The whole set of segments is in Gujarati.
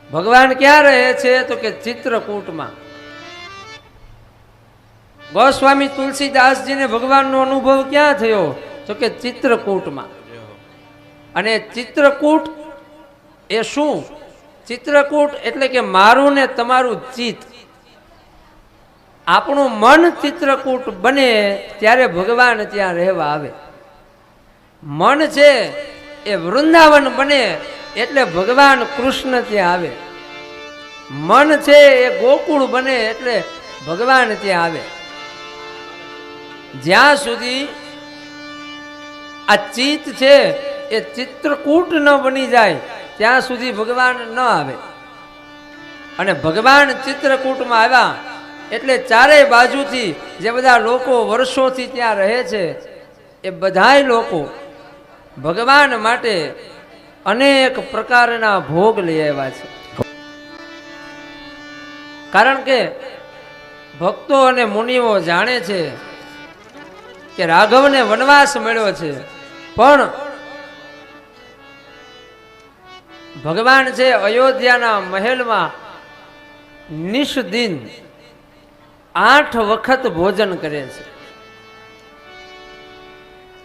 ભગવાન ક્યાં રહે છે? તો કે ચિત્રકૂટમાં. ગોસ્વામી તુલસીદાસજીને ભગવાનનો અનુભવ ક્યાં થયો? તો કે ચિત્રકૂટમાં. અને ચિત્રકૂટ એ શું? ચિત્રકૂટ એટલે કે મારું ને તમારું ચિત્ત, આપણું મન ચિત્રકૂટ બને ત્યારે ભગવાન ત્યાં રહેવા આવે. મન છે એ વૃંદાવન બને એટલે ભગવાન કૃષ્ણ ત્યાં આવે. મન છે એ ગોકુળ બને એટલે ભગવાન ત્યાં આવે. જ્યાં સુધી આ ચિત્ત છે એ ચિત્રકૂટ ન બની જાય ત્યાં સુધી ભગવાન ન આવે. અને ભગવાન ચિત્રકૂટમાં આવ્યા એટલે ચારેય બાજુથી જે બધા લોકો વર્ષોથી ત્યાં રહે છે એ બધાય લોકો ભગવાન માટે અનેક પ્રકારના ભોગ લઈ આવ્યા છે. કારણ કે ભક્તો અને મુનિઓ જાણે છે કે રાઘવને વનવાસ મળ્યો છે, પણ ભગવાન છે અયોધ્યાના મહેલમાં નિષ્દિન 8 વખત ભોજન કરે છે.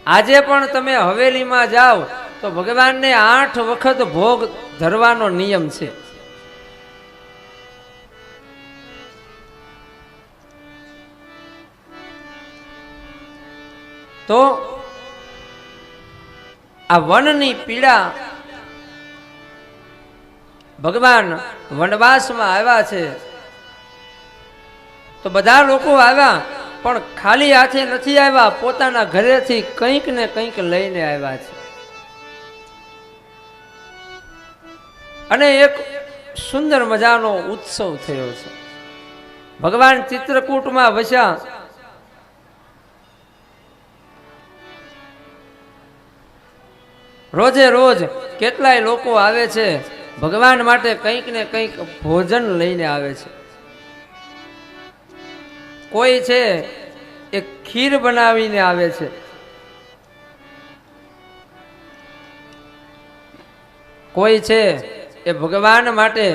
આજે પણ તમે હવેલીમાં જાઓ તો ભગવાનને 8 વખત ભોગ ધરવાનો નિયમ છે. તો આ વનની પીડા, ભગવાન વનવાસમાં આવ્યા છે તો બધા લોકો આવ્યા, પણ ખાલી હાથે નથી આવ્યા, પોતાના ઘરેથી કંઈક ને કંઈક લઈને આવ્યા છે. અને એક સુંદર મજાનો ઉત્સવ થયો છે. ભગવાન ચિત્રકૂટમાં વસ્યા. રોજે રોજ કેટલાય લોકો આવે છે, ભગવાન માટે કંઈક ને કંઈક ભોજન લઈને આવે છે. કોઈ છે એ ખીર બનાવીને આવે છે, કોઈ છે એ ભગવાન માટે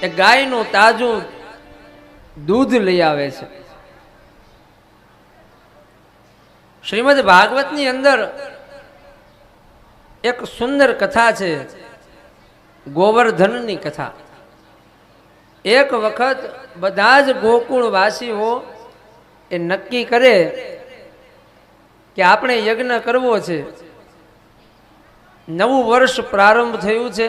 એ ગાયનું તાજું દૂધ લઈ આવે છે. શ્રીમદ ભાગવતની અંદર એક સુંદર કથા છે, ગોવર્ધનની કથા. એક વખત બધા જ ગોકુળવાસીઓ એ નક્કી કરે કે આપણે યજ્ઞ કરવો છે. નવું વર્ષ પ્રારંભ થયું છે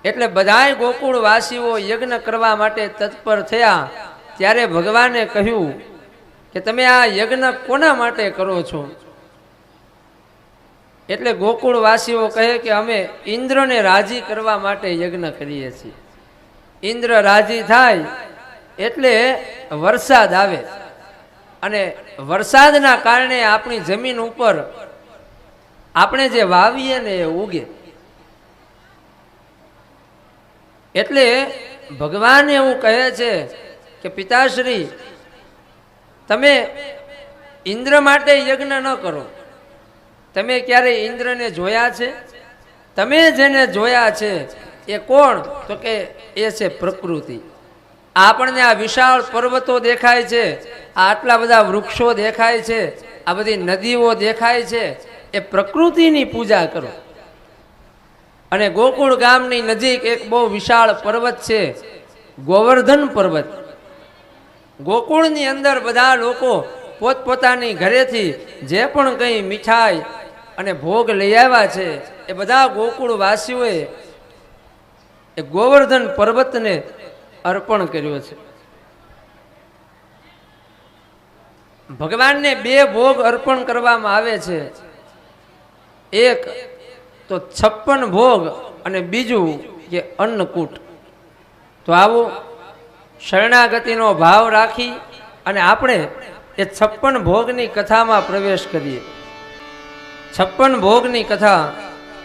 એટલે બધાય ગોકુળવાસીઓ યજ્ઞ કરવા માટે તત્પર થયા. ત્યારે ભગવાને કહ્યું કે તમે આ યજ્ઞ કોના માટે કરો છો? એટલે ગોકુળવાસીઓ કહે કે અમે ઇન્દ્રને રાજી કરવા માટે યજ્ઞ કરીએ છીએ. ઇન્દ્ર રાજી થાય એટલે વરસાદ આવે, અને વરસાદના કારણે આપણી જમીન ઉપર આપણે જે વાવીએ ને એ ઉગે. એટલે ભગવાન એવું કહે છે કે પિતાશ્રી, તમે ઇન્દ્ર માટે યજ્ઞ ન કરો. તમે ક્યારે ઇન્દ્રને જોયા છે? તમે જેને જોયા છે એ કોણ? તો કે એ છે પ્રકૃતિ. આપણને આ વિશાળ પર્વતો દેખાય છે, આટલા બધા વૃક્ષો દેખાય છે, આ બધી નદીઓ દેખાય છે, એ પ્રકૃતિની પૂજા કરો. અને ગોકુળ ગામની નજીક એક બહુ વિશાળ પર્વત છે, ગોવર્ધન પર્વત. ગોકુળની અંદર બધા લોકો પોતપોતાની ઘરેથી જે પણ કંઈ મીઠાઈ અને ભોગ લઈ આવ્યા છે એ બધા ગોકુળવાસીઓએ એ ગોવર્ધન પર્વતને અર્પણ કર્યો છે. ભગવાનને 2 ભોગ અર્પણ કરવામાં આવે છે, એક તો 56 ભોગ અને બીજું કે અન્નકૂટ. તો આવું શરણાગતિનો ભાવ રાખી અને આપણે એ 56 ભોગની કથામાં પ્રવેશ કરીએ. 56 ભોગની કથા,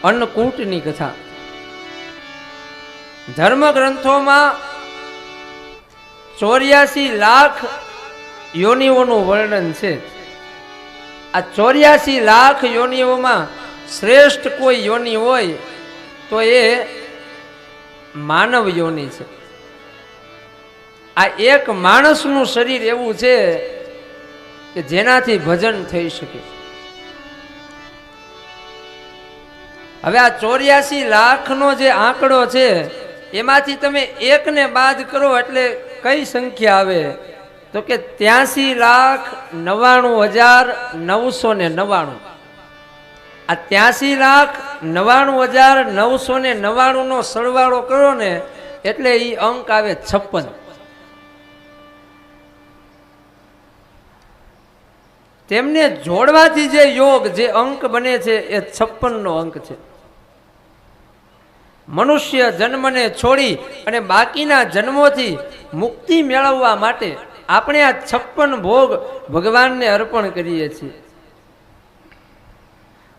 અન્નકૂટની કથા. ધર્મ ગ્રંથોમાં 84 લાખ યોનિઓનું વર્ણન છે. આ 84 લાખ યોનિઓમાં શ્રેષ્ઠ કોઈ યોનિ હોય તો એ માનવ યોનિ છે. આ એક માણસનું શરીર એવું છે કે જેનાથી ભજન થઈ શકે. હવે આ 84 લાખનો જે આંકડો છે એમાંથી તમે એકને બાદ કરો એટલે કઈ સંખ્યા આવે તો કે 83,99,999. આ 83,99,999 નો સરવાળો કરો ને એટલે એ અંક આવે 56. તેમને જોડવાથી જે યોગ જે અંક બને છે એ 56 નો અંક છે. મનુષ્ય જન્મને છોડી અને બાકીના જન્મોથી મુક્તિ મેળવવા માટે આપણે આ 56 ભોગ ભગવાનને અર્પણ કરીએ છીએ.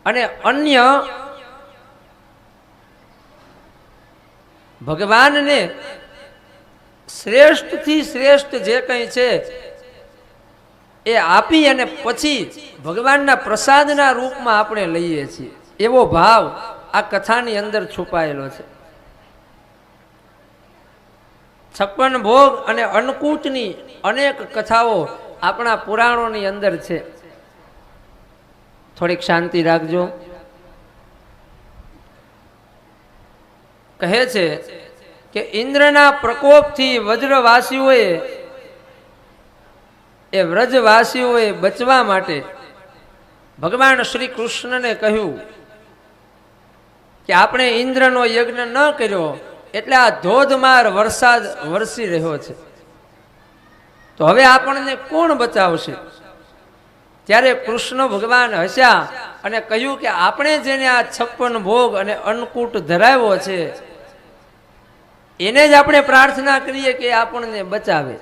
અને અન્ય ભગવાનને શ્રેષ્ઠથી શ્રેષ્ઠ જે કંઈ છે એ આપી અને પછી ભગવાનના પ્રસાદના રૂપમાં આપણે લઈએ છીએ. એવો ભાવ આ કથાની અંદર છુપાયેલો છે. 56 ભોગ અને અન્નકૂટની અનેક કથાઓ આપણા પુરાણોની અંદર છે. થોડીક શાંતિ રાખજો. કહે છે કે ઇન્દ્રના પ્રકોપથી વજ્રવાસીઓએ એ વ્રજવાસીઓએ બચવા માટે ભગવાન શ્રી કૃષ્ણને કહ્યું કે આપણે ઇન્દ્રનો યજ્ઞ ન કર્યો એટલે આ ધોધમાર વરસાદ વરસી રહ્યો છે, તો હવે આપણને કોણ બચાવશે? ત્યારે કૃષ્ણ ભગવાન હસ્યા અને કહ્યું કે આપણે જેને આ 56 ભોગ અને અન્નકૂટ ધરાવ્યો છે એને જ આપણે પ્રાર્થના કરીએ કે આપણને બચાવે.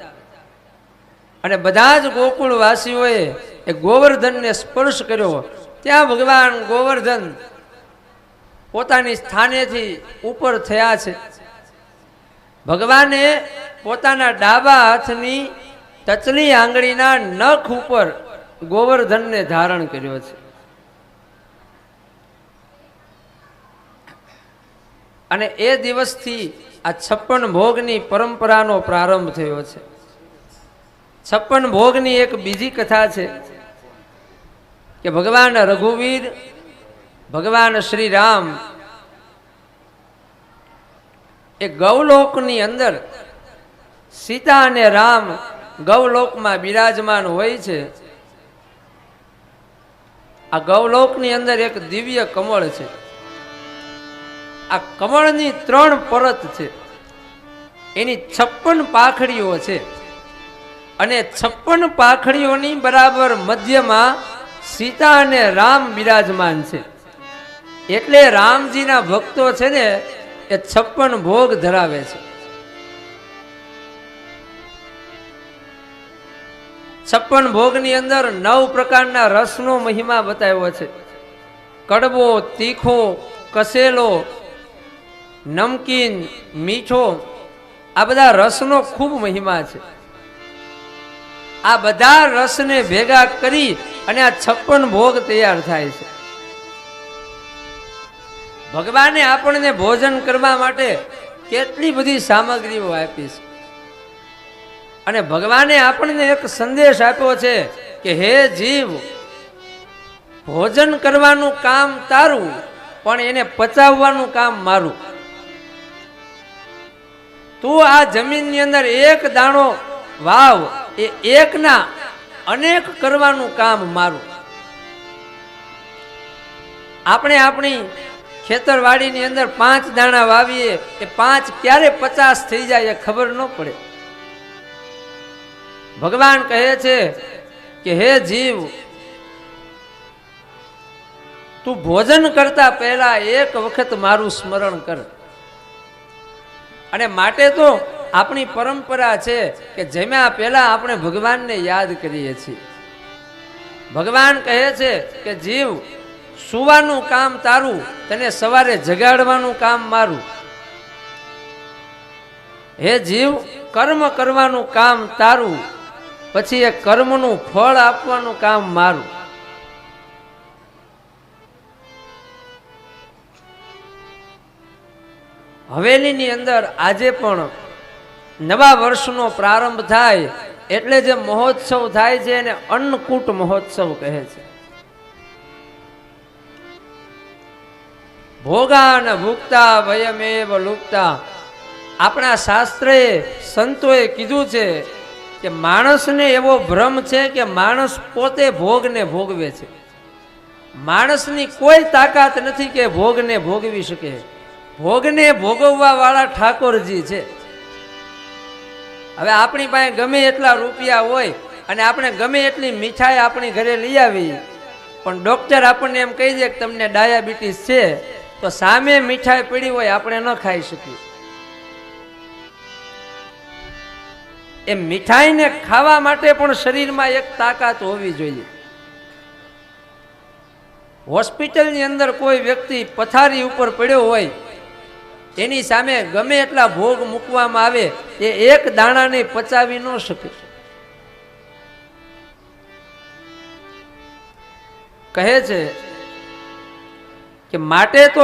અને બધા જ ગોકુળવાસીઓએ એ ગોવર્ધનને સ્પર્શ કર્યો. ત્યાં ભગવાન ગોવર્ધન પોતાની સ્થાનેથી ઉપર થયા છે. ભગવાને પોતાના ડાબા હાથની ટચલી આંગળીના નખ ઉપર ગોવર્ધનને ધારણ કર્યો છે. અને એ દિવસથી આ 56 ભોગની પરંપરાનો પ્રારંભ થયો છે. 56 ભોગની એક બીજી કથા છે કે ભગવાન રઘુવીર, ભગવાન શ્રી રામ એ ગૌલોકની અંદર સીતા અને રામ ગૌલોકમાં બિરાજમાન હોય છે. આ ગૌલોકની અંદર એક દિવ્ય કમળ છે. આ કમળની 3 પરત છે. એની 56 પાખડીઓ છે અને 56 પાખડીઓની બરાબર મધ્યમાં સીતા અને રામ બિરાજમાન છે. એટલે રામજીના ભક્તો છે ને એ 56 ભોગ ધરાવે છે. 56 ભોગની અંદર 9 પ્રકારના રસનો મહિમા બતાવ્યો છે. કડવો, તીખો, કસેલો, નમકીન, મીઠો, આ બધા રસનો ખૂબ મહિમા છે. આ બધા રસને ભેગા કરી અને આ 56 ભોગ તૈયાર થાય છે. ભગવાને આપણને ભોજન કરવા માટે કેટલી બધી સામગ્રીઓ આપી છે. અને ભગવાને આપણને એક સંદેશ આપ્યો છે કે હે જીવ, ભોજન કરવાનું કામ તારું પણ એને પચાવવાનું કામ મારું. તું આ જમીનની અંદર એક દાણો વાવ, એ એકના અનેક કરવાનું કામ મારું. આપણે આપણી ખેતરવાડીની અંદર 5 દાણા વાવીએ, એ 5 ક્યારે 50 થઈ જાય એ ખબર ન પડે. ભગવાન કહે છે કે હે જીવ, તું ભોજન કરતા પહેલા એક વખત મારું સ્મરણ કર. અને માટે તો આપણી પરંપરા છે કે જમ્યા પહેલા આપણે ભગવાનને યાદ કરીએ છીએ. ભગવાન કહે છે કે જીવ, સુવાનું કામ તારું, તને સવારે જગાડવાનું કામ મારું. હે જીવ, કર્મ કરવાનું કામ તારું, પછી એ કર્મનું ફળ આપવાનું કામ મારું. હવેલીની અંદર આજે પણ નવા વર્ષનો પ્રારંભ થાય એટલે જે મહોત્સવ થાય છે એને અન્નકૂટ મહોત્સવ કહે છે. ભોગા ન ભૂખતા ભયમેવ લુપ્તા. આપણા શાસ્ત્રએ સંતોએ કીધું છે કે માણસને એવો ભ્રમ છે કે માણસ પોતે ભોગને ભોગવે છે. માણસની કોઈ તાકાત નથી કે ભોગને ભોગવી શકે. ભોગને ભોગવવા વાળા ઠાકોરજી છે. હવે આપણી પાસે ગમે એટલા રૂપિયા હોય અને આપણે ગમે એટલી મીઠાઈ આપણી ઘરે લઈ આવી, પણ ડોક્ટર આપણને એમ કહી દે કે તમને ડાયાબિટીસ છે, તો સામે મીઠાઈ પડી હોય આપણે ન ખાઈ શકીએ. એ મીઠાઈને ખાવા માટે પણ શરીરમાં એક તાકાત હોવી જોઈએ. હોસ્પિટલની અંદર કોઈ વ્યક્તિ પથારી ઉપર પડ્યો હોય, એની સામે ગમે એટલા ભોગ મૂકવામાં આવે એ એક દાણાને પચાવી ન શકે. કહે છે કે માટે તો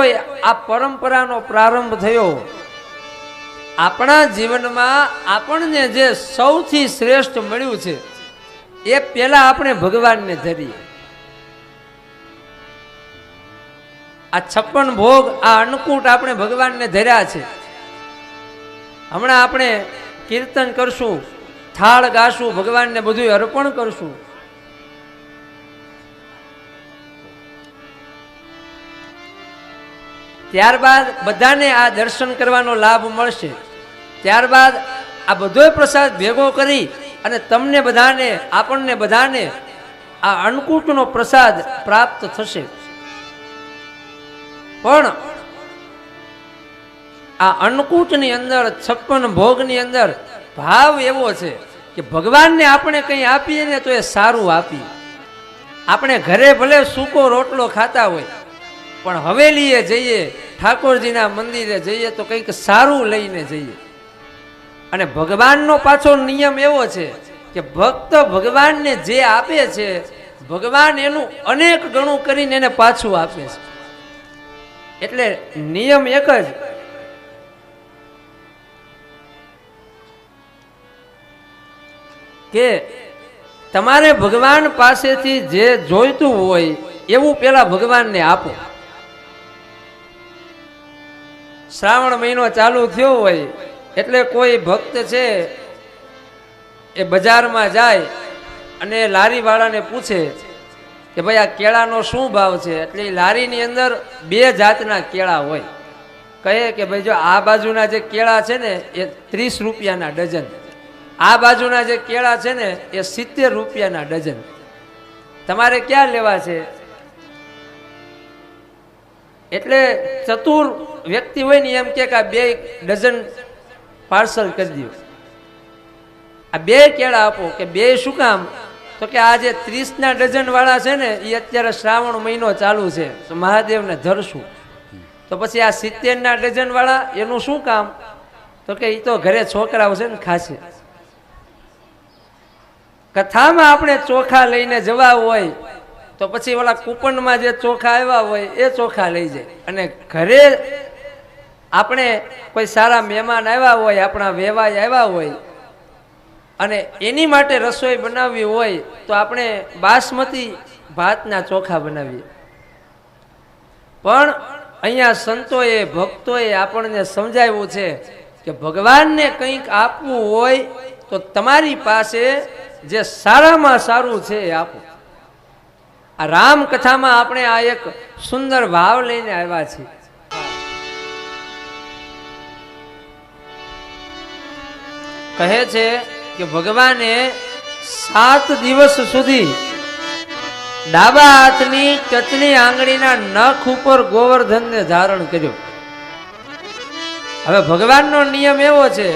આ પરંપરાનો પ્રારંભ થયો. આપણા જીવનમાં આપણને જે સૌથી શ્રેષ્ઠ મળ્યું છે એ પહેલા આપણે ભગવાનને ધરીએ. આ 56 ભોગ, આ અન્નકૂટ આપણે ભગવાનને ધર્યા છે. હમણાં આપણે કીર્તન કરશું, થાળ ગાશું, ભગવાનને બધું અર્પણ કરશું. ત્યારબાદ બધાને આ દર્શન કરવાનો લાભ મળશે. ત્યારબાદ આ બધો પ્રસાદ ભેગો કરી અને તમને બધાને, આપણને બધાને આ અન્નકૂટનો પ્રસાદ પ્રાપ્ત થશે. પણ આ અન્નકૂટની અંદર 56 ભોગની અંદર ભાવ એવો છે કે ભગવાનને આપણે કંઈ આપીએ ને તો એ સારું આપીએ. આપણે ઘરે ભલે સૂકો રોટલો ખાતા હોય, પણ હવેલીએ જઈએ, ઠાકોરજીના મંદિરે જઈએ તો કંઈક સારું લઈને જઈએ. અને ભગવાનનો પાછો નિયમ એવો છે કે ભક્ત ભગવાનને જે આપે છે ભગવાન એનું અનેક ગણું કરીને એને પાછું આપે છે. એટલે નિયમ એક જ કે તમારે ભગવાન પાસેથી જે જોઈતું હોય એવું પેલા ભગવાનને આપો. શ્રાવણ મહિનો ચાલુ થયો હોય એટલે કોઈ ભક્ત છે એ બજારમાં જાય અને લારીવાળાને પૂછે કે ભાઈ આ કેળાનો શું ભાવ છે. એટલે લારીની અંદર 2 જાતના કેળા હોય. કહે કે ભાઈ જો આ બાજુના જે કેળા છે ને એ 30 રૂપિયાના ડઝન, આ બાજુના જે કેળા છે ને એ 70 રૂપિયાના ડઝન. તમારે ક્યાં લેવા છે? એટલે ચતુર વ્યક્તિ હોય ને એમ કે આ 2 ડઝન પાર્સલ કરી દો, આ 2 કેળા આપો. કે 2 શું કામ? તો કે આ જે 30ના ડઝન વાળા છે ને એ અત્યારે શ્રાવણ મહિનો ચાલુ છે તો મહાદેવને ધરશું. તો પછી આ 70ના ડઝન વાળા એનું શું કામ? તો કે એ તો ઘરે છોકરાઓ છે ને ખાશે. કથામાં આપણે ચોખા લઈને જવા હોય તો પછી ઓલા કૂપનમાં જે ચોખા આવ્યા હોય એ ચોખા લઈ જાય. અને ઘરે આપણે કોઈ સારા મહેમાન આવ્યા હોય, આપણા વેવાય આવ્યા હોય અને એની માટે રસોઈ બનાવવી હોય તો આપણે બાસમતી ભાતના ચોખા બનાવીએ. પણ અહીંયા સંતોએ, ભક્તોએ આપણને સમજાવ્યું છે કે ભગવાનને કંઈક આપવું હોય તો તમારી પાસે જે સારામાં સારું છે એ આપો. આ રામકથામાં આપણે આ એક સુંદર ભાવ લઈને આવ્યા છીએ. કહે છે કે ભગવાને 7 દિવસ સુધી ડાબા હાથની ટચની આંગળીના નખ ઉપર ગોવર્ધનને ધારણ કર્યો. હવે ભગવાનનો નિયમ એવો છે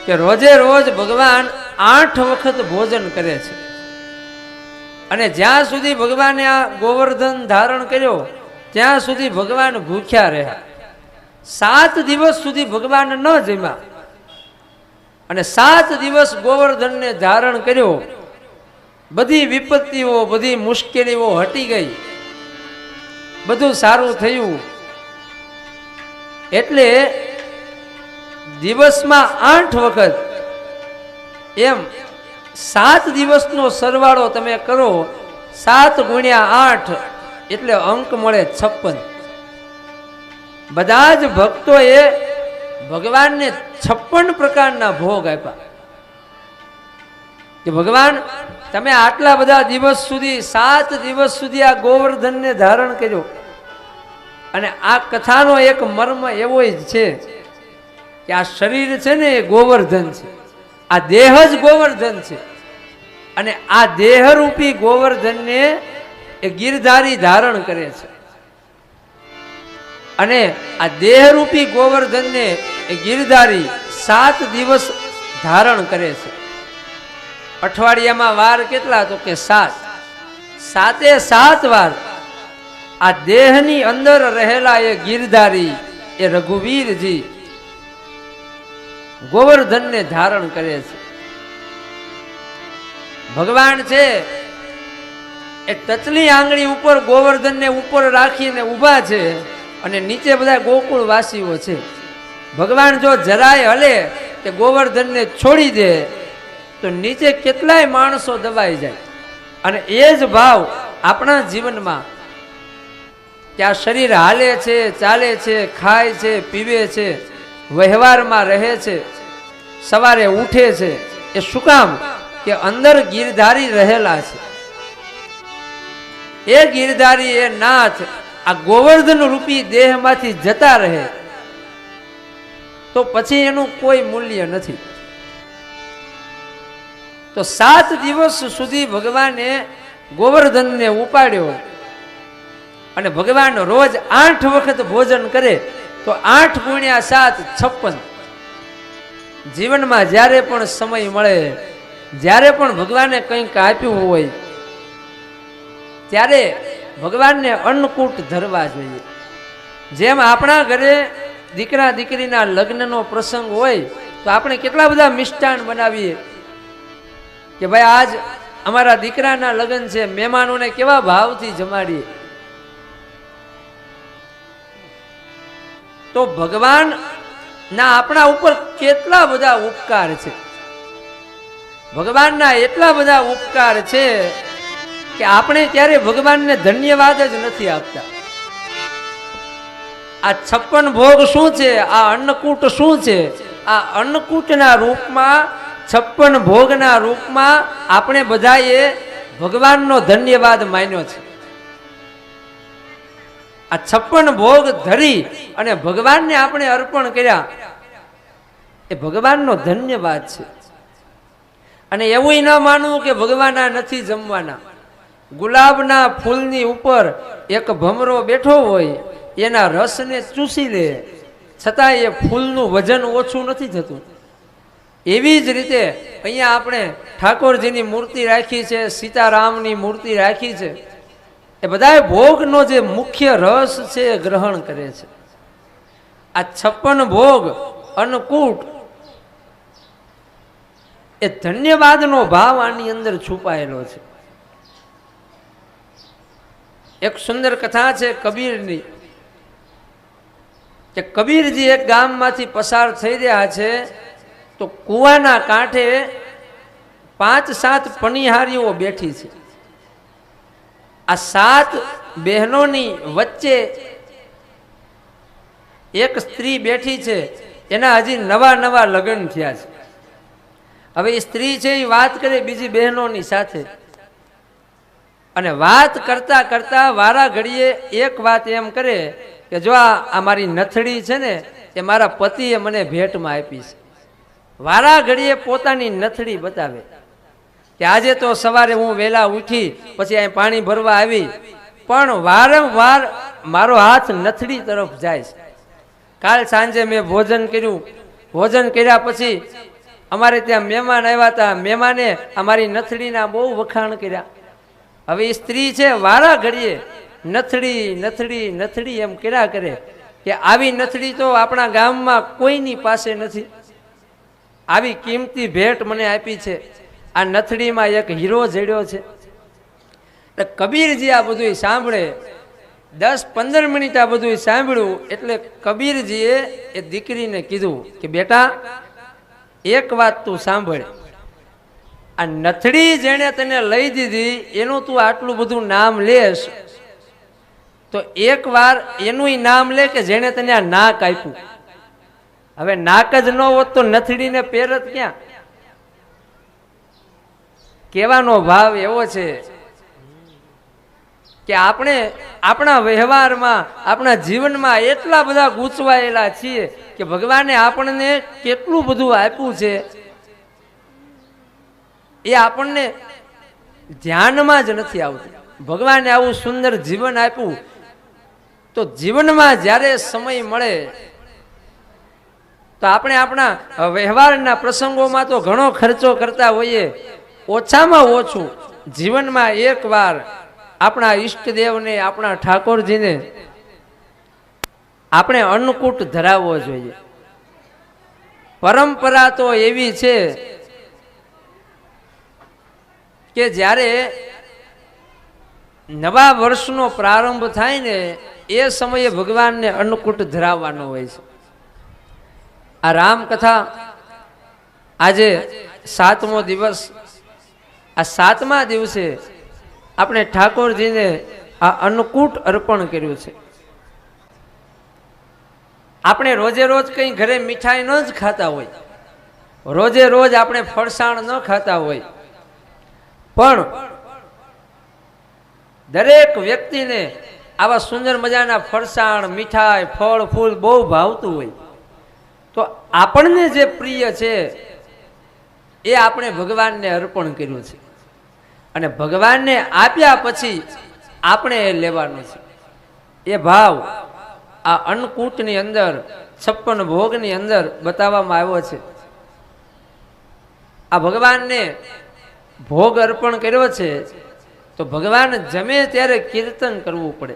કે રોજે રોજ ભગવાન 8 વખત ભોજન કરે છે. અને જ્યાં સુધી ભગવાને આ ગોવર્ધન ધારણ કર્યો ત્યાં સુધી ભગવાન ભૂખ્યા રહ્યા. 7 દિવસ સુધી ભગવાન ન જમ્યા અને 7 દિવસ ગોવર્ધનને ધારણ કર્યો. બધી વિપત્તિઓ, બધી મુશ્કેલીઓ હટી ગઈ, બધું સારું થયું. એટલે દિવસમાં 8 વખત એમ 7 દિવસનો સરવાળો તમે કરો, 7 ગુણ્યા 8 એટલે અંક મળે 56. બધા જ ભક્તોએ ભગવાનને 56 પ્રકારના ભોગ આપ્યા કે ભગવાન તમે આટલા બધા દિવસ સુધી 7 દિવસ સુધી આ ગોવર્ધનને ધારણ કર્યો. અને આ કથાનો એક મર્મ એવો જ છે કે આ શરીર છે ને એ ગોવર્ધન છે, આ દેહ જ ગોવર્ધન છે. અને આ દેહરૂપી ગોવર્ધનને એ ગિરધારી ધારણ કરે છે. અને આ દેહરૂપી ગોવર્ધનને એ ગિરધારી 7 દિવસ ધારણ કરે છે. અઠવાડિયામાં વાર કેટલા? તો કે 7. 7 વાર આ દેહની અંદર રહેલા એ ગિરધારી એ રઘુવીરજી ગોવર્ધનને ધારણ કરે છે. ભગવાન છે એ ટચલી આંગળી ઉપર ગોવર્ધનને ઉપર રાખીને ઊભા છે અને નીચે બધા ગોકુળ વાસીઓ છે. ભગવાન જો જરાય હલે કે ગોવર્ધનને છોડી દે તો નીચે કેટલાય માણસો દબાઈ જાય. અને એ જ ભાવ આપણા જીવનમાં કે આ શરીર હાલે છે, ચાલે છે, ખાય છે, પીવે છે, વ્યવહારમાં રહે છે, સવારે ઉઠે છે, એ શું કામ? કે અંદર ગિરધારી રહેલા છે. એ ગિરધારી એ નાથ આ ગોવર્ધન રૂપી દેહમાંથી જતા રહે તો પછી એનું કોઈ મૂલ્ય નથી. તો 7 દિવસ સુધી ભગવાને ગોવર્ધનને ઉપાડ્યો અને ભગવાન રોજ 8 વખત ભોજન કરે તો 8 ગુણ્યા 7 56. જીવનમાં જ્યારે પણ સમય મળે, જ્યારે પણ ભગવાને કંઈક આપ્યું હોય ત્યારે ભગવાનને અન્નકૂટ ધરવા જોઈએ. જેમ આપણા ઘરે દીકરા દીકરીના લગ્નનો પ્રસંગ હોય તો આપણે કેટલા બધા મિષ્ટાન બનાવીએ કે ભાઈ આજ અમારા દીકરાના લગ્ન છે, મહેમાનોને કેવા ભાવથી જમાડીએ. તો ભગવાન ના આપણા ઉપર કેટલા બધા ઉપકાર છે. ભગવાનના એટલા બધા ઉપકાર છે કે આપણે ત્યારે ભગવાનને ધન્યવાદ જ નથી આપતા. આ 56 ભોગ શું છે? આ અન્નકૂટ શું છે? આ અન્નકૂટના રૂપમાં, 56 ભોગના રૂપમાં આપણે બધાએ ભગવાનનો ધન્યવાદ માન્યો છે. આ 56 ભોગ ધરી અને ભગવાનને આપણે અર્પણ કર્યા એ ભગવાનનો ધન્યવાદ છે. અને એવું ન માનવું કે ભગવાન આ નથી જમવાના. ગુલાબના ફૂલની ઉપર એક ભમરો બેઠો હોય, એના રસને ચૂસી લે છતાં એ ફૂલનું વજન ઓછું નથી થતું. એવી જ રીતે અહીંયા આપણે ઠાકોરજીની મૂર્તિ રાખી છે, સીતારામની મૂર્તિ રાખી છે, એ બધા ભોગનો જે મુખ્ય રસ છે એ ગ્રહણ કરે છે. આ 56 ભોગ અન્નકૂટ એ ધન્યવાદનો ભાવ આની અંદર છુપાયેલો છે. એક સુંદર કથા છે કબીરની કે કબીરજી એક ગામમાંથી પસાર થઈ રહ્યા છે તો કૂવાના કાંઠે 5-7 પનિહારીઓ બેઠી છે. આ 7 બહેનોની વચ્ચે એક સ્ત્રી બેઠી છે, એના હજી નવા લગ્ન થયા છે. હવે એ સ્ત્રી છે એ વાત કરે બીજી બહેનોની સાથે અને વાત કરતા કરતા વારા ઘડીએ એક વાત એમ કરે કે જો આ મારી નથડી છે ને એ મારા પતિએ મને ભેટમાં આપી છે. વારા ઘડીએ પોતાની નથડી બતાવે કે આજે તો સવારે હું વહેલા ઉઠી પછી અહીં પાણી ભરવા આવી પણ વારંવાર મારો હાથ નથડી તરફ જાય છે. કાલ સાંજે મેં ભોજન કર્યું, ભોજન કર્યા પછી અમારે ત્યાં મહેમાન આવ્યા હતા, મહેમાને અમારી નથડીના બહુ વખાણ કર્યા. હવે એ સ્ત્રી છે વારા ઘડીએ નથડી નથડી નથડી એમ કર્યા કરે કે આવી નથડી તો આપણા ગામમાં કોઈની પાસે નથી. આવી કિંમતી ભેટ મને આપી છે, આ નથડીમાં એક હીરો જડ્યો છે. કબીરજી આ બધું સાંભળે 10-15 મિનિટ આ બધું સાંભળ્યું એટલે કબીરજીએ એ દીકરીને કીધું કે બેટા એક વાત તું સાંભળ, આ નથડી જેણે તને લઈ દીધી એનું તું આટલું બધું નામ લેશ તો એક વાર એનું નામ લે કે જેણે તને આ નાક આપ્યું. હવે નાક જ ન હોત તો નથડીને પહેરત ક્યાં? કહેવાનો ભાવ એવો છે કે આપણે આપણા વ્યવહારમાં આપણા જીવનમાં એટલા બધા ગૂંચવાયેલા છીએ કે ભગવાને આપણને કેટલું બધું આપ્યું છે એ આપણને ધ્યાનમાં જ નથી આવતું. ભગવાને આવું સુંદર જીવન આપ્યું તો જીવનમાં જ્યારે સમય મળે તો આપણે આપણા વ્યવહારના પ્રસંગોમાં તો ઘણો ખર્ચો કરતા હોઈએ, ઓછામાં ઓછું જીવનમાં એકવાર આપણા ઈષ્ટદેવને આપણા ઠાકોરજીને આપણે અન્નકૂટ ધરાવવો જોઈએ. પરંપરા તો એવી છે કે જ્યારે નવા વર્ષનો પ્રારંભ થાય ને એ સમયે ભગવાનને અન્નકૂટ ધરાવવાનો હોય છે. આ રામકથા આજે 7મો દિવસ, આ 7મા દિવસે આપણે ઠાકોરજીને આ અન્નકૂટ અર્પણ કર્યું છે. આપણે રોજે રોજ કંઈ ઘરે મીઠાઈ ન જ ખાતા હોય, રોજે રોજ આપણે ફરસાણ ન ખાતા હોય, પણ દરેક વ્યક્તિને આવા સુંદર મજાના ફરસાણ, મીઠાઈ, ફળ ફૂલ બહુ ભાવતું હોય તો આપણને જે પ્રિય છે એ આપણે ભગવાનને અર્પણ કર્યું છે અને ભગવાનને આપ્યા પછી આપણે એ લેવાનું છે. એ ભાવ આ અન્નકૂટની અંદર 56 ભોગની અંદર બતાવવામાં આવ્યો છે. આ ભગવાનને ભોગ અર્પણ કર્યો છે તો ભગવાન જમે ત્યારે કીર્તન કરવું પડે.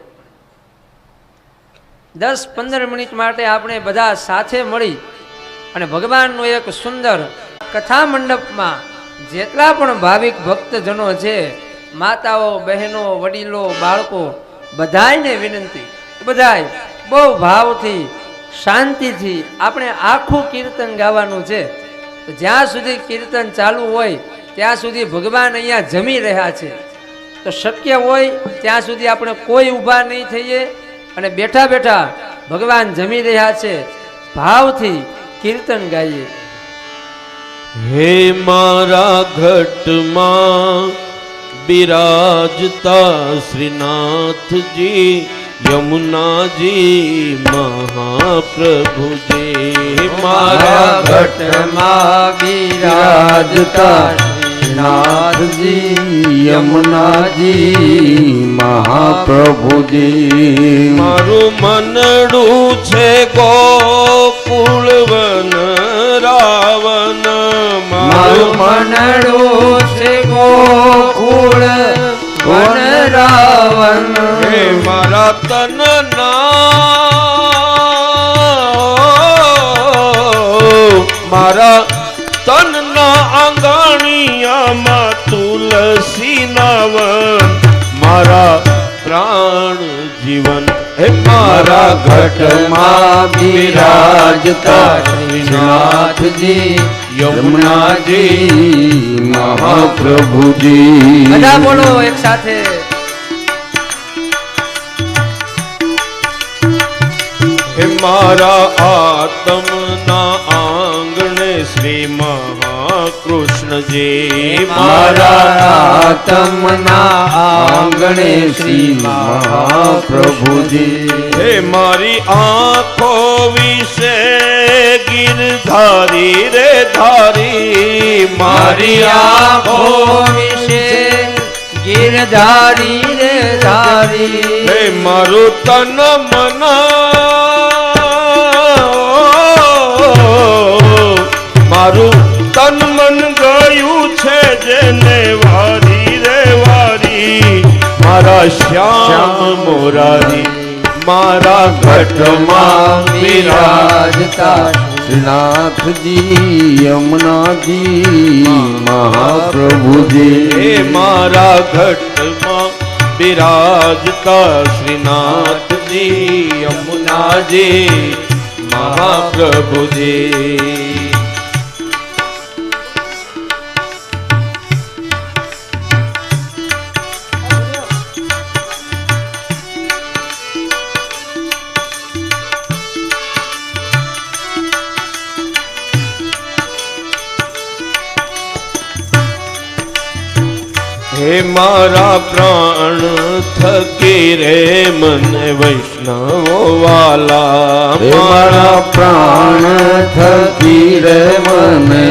10-15 મિનિટ માટે આપણે બધા સાથે મળી અને ભગવાનનું એક સુંદર કથા મંડપમાં જેટલા પણ ભાવિક ભક્તજનો છે, માતાઓ, બહેનો, વડીલો, બાળકો, બધાયને વિનંતી, બધાય બહુ ભાવથી શાંતિથી આપણે આખું કીર્તન ગાવાનું છે. જ્યાં સુધી કીર્તન ચાલુ હોય ત્યાં સુધી ભગવાન અહીંયા જમી રહ્યા છે, તો શક્ય હોય ત્યાં સુધી આપણે કોઈ ઊભા નહીં થઈએ અને બેઠા બેઠા ભગવાન જમી રહ્યા છે ભાવથી કીર્તન ગાઈએ. હે મારા ઘટમાં બિરાજતા શ્રીનાથજી, યમુનાજી મહાપ્રભુજી. મારા ઘટમાં બિરાજતા શ્રીનાથજી, યમુનાજી મહાપ્રભુજી. મારું મનડું છે ગોકુળ વન રાવણ, મારું મનડું છે ગોકુળ વન રાવણ. હે મારા તનના મારા તનના આંગણિયામાં તુલસી નાવન, મારા પ્રાણ જીવન. હે મારા ઘટમાં બિરાજતા શ્રીનાથજી, યમુનાજી મહાપ્રભુજી. બધા બોલો એક સાથે. હે મારા આત્મના આંગણે શ્રી મહાકૃષ્ણજી, મારા આત્મના આંગણે શ્રી મહાપ્રભુજી. હે મારી આંખો વિશે ગિરધારી રે ધારી, મારી આંખો વિશે ગિરધારી રે ધારી. હે મારું તન મન મારું તન મન ગયું છે જેને વારી રે વારી, મારા શ્યામ મોરારી. મારા ઘટમાં બિરાજતા શ્રીનાથજી, યમુનાજી મહાપ્રભુજી. હે મારા ઘટમાં બિરાજતા શ્રીનાથજી યમુનાજી મહાપ્રભુજી હે મારા પ્રાણ થકી રે મને વૈષ્ણવો વાલા હે મારા પ્રાણ થકી રે મને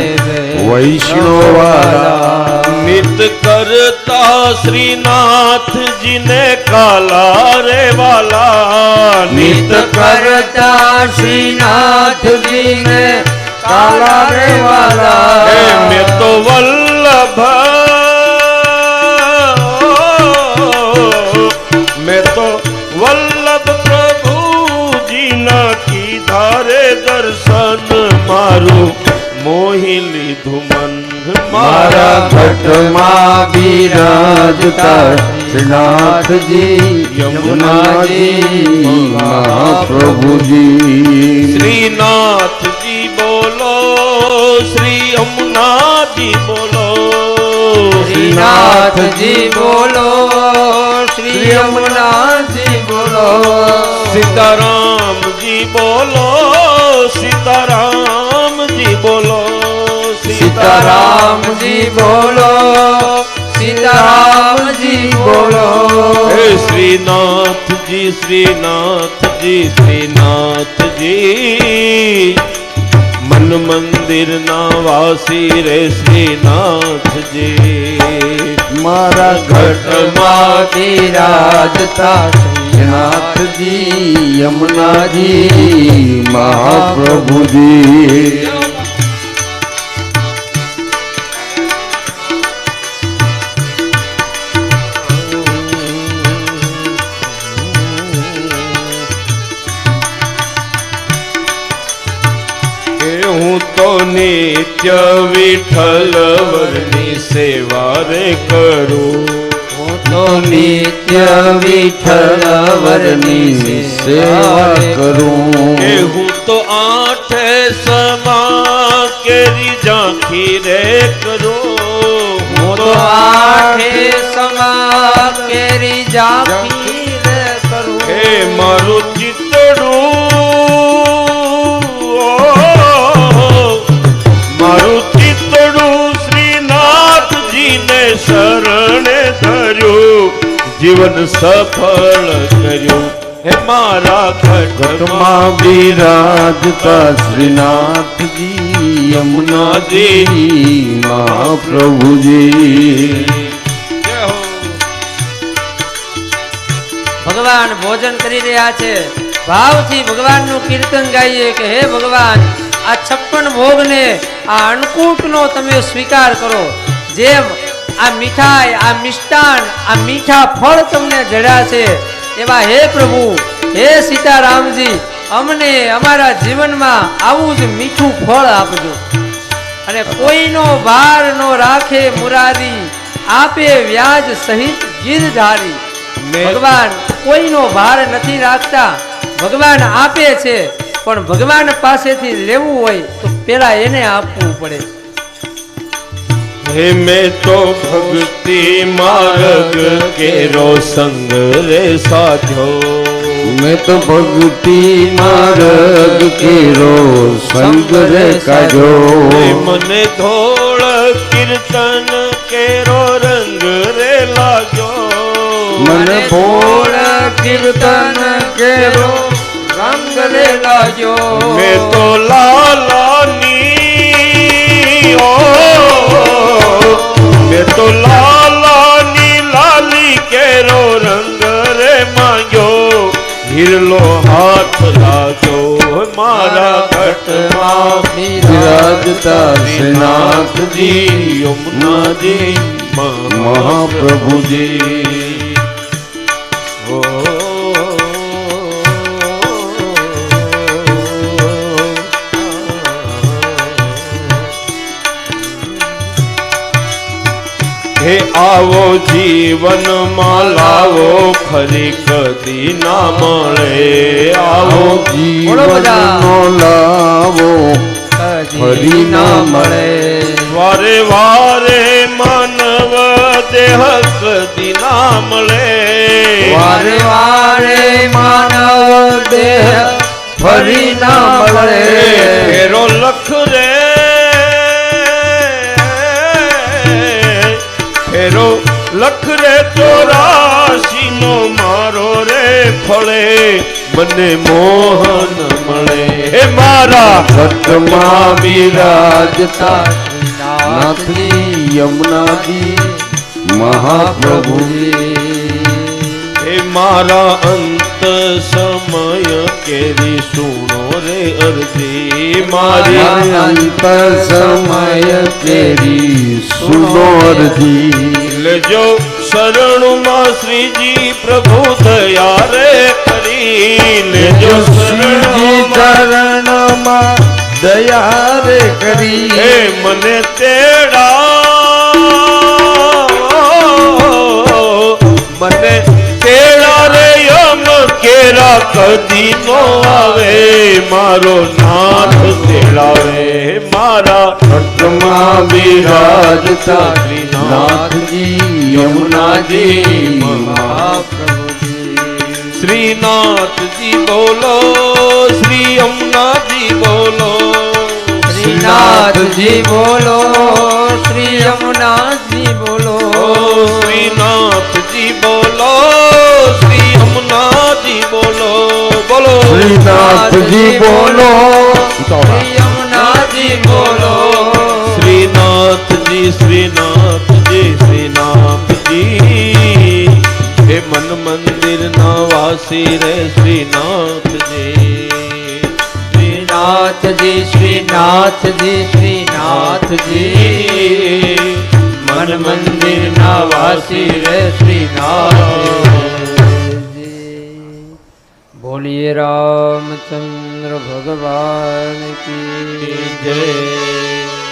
વૈષ્ણવાલા નિત કરતા શ્રીનાથજીને કાલા રે વાલા નિત કરતા શ્રીનાથજીને કાલા રે વાલા હે મેં તો વલ્લભ मैं तो वल्लभ प्रभु जी ना कीधा रे दर्शन मारू मोही લીધું મન મારા ઘટમાં બિરાજતા શ્રીનાથજી યમુનાજી મહાપ્રભુજી શ્રીનાથજી બોલો શ્રી યમુનાજી બોલો શ્રીનાથજી બોલો શ્રી યમુનાજી બોલો સીતારામજી બોલો સીતારામજી બોલો સીતારામજી બોલો સીતારામજી બોલો હે શ્રીનાથજી શ્રીનાથજી શ્રીનાથજી મન મંદિર ના વાસી રે શ્રીનાથજી મારા ઘટમાં બિરાજતા શ્રીનાથજી યમુનાજી મહાપ્રભુજી હું તો નિત્ય વિઠ્ઠલ વરની સેવા રે કરું હું તો નિત્ય વિઠ્ઠલ વરની સેવા કરું કે હું તો આઠે સમા કેરી ઝાંખી રે કરું હું તો આઠે સમા કેરી ઝાંખી રે કરું હે મારું ચિતડું મારું ચિતડું શ્રીનાથજીને શરણે ધર્યું જીવન સફળ કર્યું હે મારા ઘટમાં બિરાજતા શ્રીનાથજી યમુનાજી મહાપ્રભુજી ભગવાન ભોજન કરી રહ્યા છે ભાવથી ભગવાનનું કીર્તન ગાઈએ કે હે ભગવાન આ 56 ભોગને આ અન્નકૂટનો તમે સ્વીકાર કરો જેમ આ મીઠાઈ આ મિષ્ટાન આ મીઠા ફળ તમને જડ્યા છે એવા હે પ્રભુ હે સીતારામજી અમને અમારા જીવનમાં આવું જ મીઠું ફળ આપજો અને કોઈનો ભાર નો રાખે મુરારી આપે વ્યાજ સહિત ગીરધારી ભગવાન કોઈનો ભાર નથી રાખતા ભગવાન આપે છે પણ ભગવાન પાસેથી લેવું હોય તો પેલા એને આપવું પડે હે મેં તો ભક્તિ માર્ગ કેરો સંગ રે સાધ્યો મેં તો ભક્તિ માર્ગ કેરો સંગ રે કાઢ્યો મને ધોળ કીર્તન કેરો રંગ રે લાગ્યો મને ભોળ કીર્તન કેરો રંગ રે લાગ્યો મેં તો લાલાની ઓ મેં તો લાલાની લાલી કેરો રંગ રે માંગ્યો હિરલો હાથ લાગ્યો મારા ઘટમાં બિરાજતા શ્રીનાથજી યમુનાજી મહાપ્રભુજી ઓ હે આવો જીવનમાં લાવો ફરી કદી ના મળે આવો જીવનનો લાવો ફરી ના મળે વારે વારે માનવ દેહ કદી ના મળે વારે વારે માનવ દેહ ફરી ના મળે ફેરો લખ રે ફેરો લખ રે 84 નો મારો રે ફળે મને મોહન મળે હે મારા સતમાં બિરાજતા નાથજી યમુનાજી મહાપ્રભુજી હે મારા અંત સમય કેરી સુણો રે અરજી મારી અંત સમય તેરી સુનો અરજી લેજો શરણમાં શ્રીજી પ્રભુ દયા રે કરી લેજો શ્રીજી ચરણમાં દયા રે કરી હે મને મને તેડા રે યમ કેરા કદી નો આવે મારો નાથ તેડાવે મારા સતમાં બિરાજતા નાથજી યમુનાજી મહાપ્રભુજી શ્રીનાથજી બોલો શ્રી યમુનાજી બોલો શ્રીનાથજી બોલો શ્રી યમુનાજી બોલો શ્રીનાથજી બોલો શ્રી યમુનાજી બોલો બોલો શ્રીનાથજી બોલો શ્રી યમુનાજી બોલો શ્રીનાથજી શ્રીનાથજી શ્રીનાથજી હે મન મંદિર ના વાસી રે શ્રીનાથજી શ્રીનાથજી શ્રીનાથજી શ્રીનાથજી મન મંદિર ના વાસી રે શ્રીનાથજી બોલીએ રામચંદ્ર ભગવાન કી જય